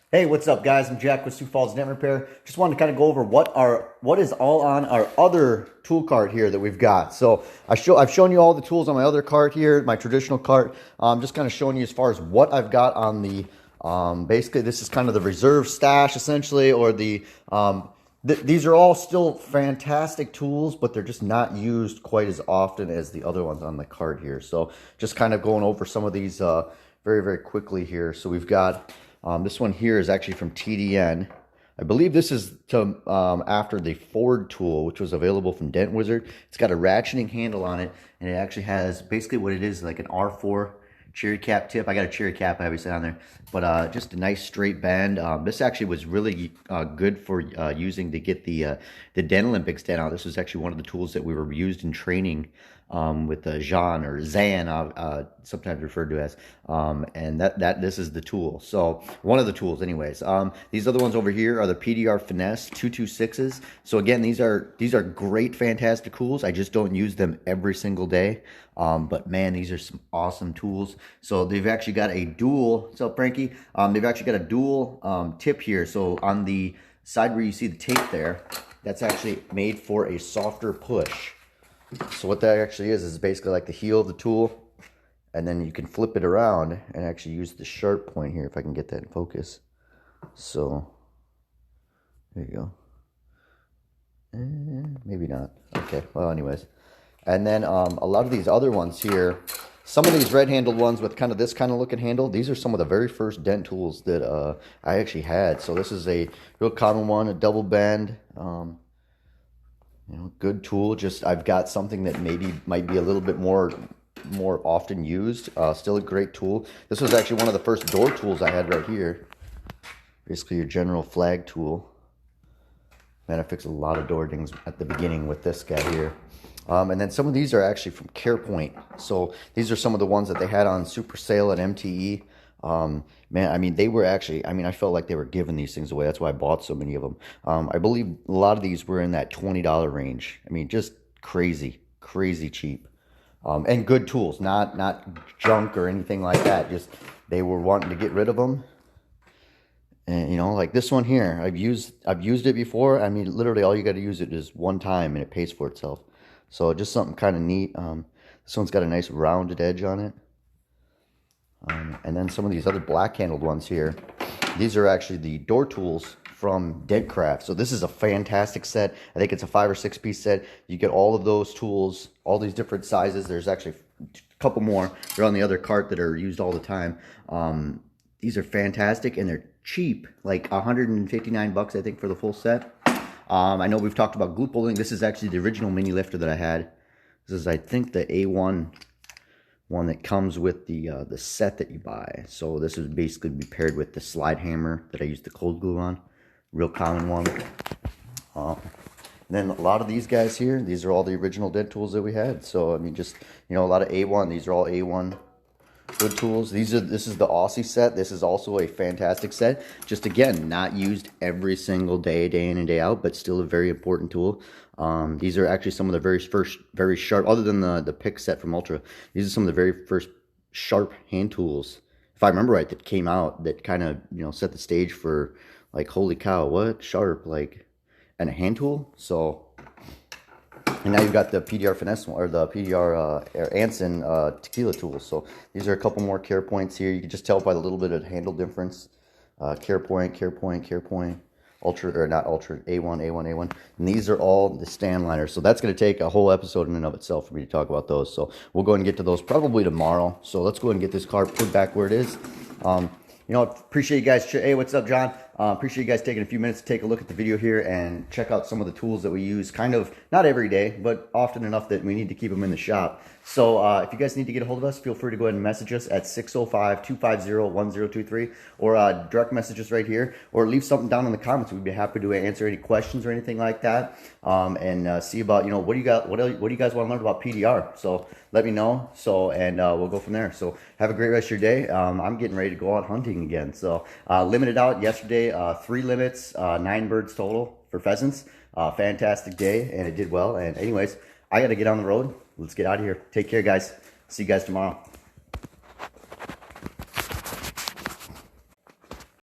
Hey, what's up, guys? I'm Jack with Sioux Falls Dent Repair. Just wanted to kind of go over what is all on our other tool cart here that we've got. So I've shown you all the tools on my other cart here, my traditional cart. Just kind of showing you as far as what I've got on the basically this is kind of the reserve stash essentially, or the these are all still fantastic tools, but they're just not used quite as often as the other ones on the cart here. So just kind of going over some of these very quickly here. So we've got this one here is actually from TDN. I believe this is to after the Ford tool, which was available from Dent Wizard. It's got a ratcheting handle on it, and it actually has basically what it is, like an R4 cherry cap tip. I got a cherry cap obviously on there, but just a nice straight bend. This actually was really good for using to get the Dent Olympics dent out. This was actually one of the tools that we were used in training with Jean or Zan, sometimes referred to as, and this is the tool. So one of the tools, anyways. These other ones over here are the PDR Finesse 226s. So again, these are great, fantastic tools. I just don't use them every single day. But man, these are some awesome tools. So they've actually got a dual. What's up, Frankie? They've actually got a dual tip here. So on the side where you see the tape there, that's actually made for a softer push. So what that actually is basically like the heel of the tool, and then you can flip it around and actually use the sharp point here, if I can get that in focus. So there you go. Maybe not. Okay, well anyways. And then a lot of these other ones here, some of these red-handled ones with kind of this kind of looking handle, these are some of the very first dent tools that I actually had. So this is a real common one, a double bend. Good tool. Just I've got something that maybe might be a little bit more often used. Still a great tool. This was actually one of the first door tools I had right here. Basically your general flag tool. Man, I fixed a lot of door dings at the beginning with this guy here. And then some of these are actually from CarePoint. So these are some of the ones that they had on super sale at MTE. Man, I mean, they were actually, I mean, I felt like they were giving these things away. That's why I bought so many of them. I believe a lot of these were in that $20 range. I mean, just crazy cheap. And good tools, not junk or anything like that. Just, they were wanting to get rid of them. And, like this one here, I've used it before. I mean, literally all you got to use it is one time and it pays for itself. So just something kind of neat. This one's got a nice rounded edge on it. And then some of these other black handled ones here, these are actually the door tools from Dentcraft. So this is a fantastic set. I think it's a 5 or 6 piece set. You get all of those tools, all these different sizes. There's actually a couple more. They're on the other cart that are used all the time. These are fantastic and they're cheap, like 159 bucks I think for the full set. I know we've talked about glue pulling. This is actually the original mini lifter that I had. This is, I think, the A1 one that comes with the set that you buy. So this would basically be paired with the slide hammer that I used the cold glue on. Real common one. And then a lot of these guys here, these are all the original dent tools that we had. So I mean, just a lot of A1. These are all A1 good tools. This is the Aussie set. This is also a fantastic set. Just again, not used every single day in and day out, but still a very important tool. These are actually some of the very sharp, other than the pick set from Ultra, these are some of the very first sharp hand tools, if I remember right, that came out that kind of, set the stage for like, holy cow, what sharp, like, and a hand tool. So, and now you've got the PDR Finesse one, or the PDR Anson tequila tools. So these are a couple more care points here. You can just tell by the little bit of handle difference. Care point, Ultra, or not Ultra, A1. And these are all the stand liners. So that's going to take a whole episode in and of itself for me to talk about those. So we'll go ahead and get to those probably tomorrow. So let's go ahead and get this card put back where it is. Appreciate you guys. Hey, what's up, John? Appreciate you guys taking a few minutes to take a look at the video here and check out some of the tools that we use, kind of, not every day, but often enough that we need to keep them in the shop. So if you guys need to get a hold of us, feel free to go ahead and message us at 605-250-1023, or direct message us right here, or leave something down in the comments. We'd be happy to answer any questions or anything like that, and see about, what do you guys want to learn about PDR. So let me know. So, and we'll go from there. So have a great rest of your day. I'm getting ready to go out hunting again. So limited out yesterday, 3 limits, 9 birds total for pheasants. Fantastic day, and it did well. And anyways, I got to get on the road. Let's get out of here. Take care, guys. See you guys tomorrow.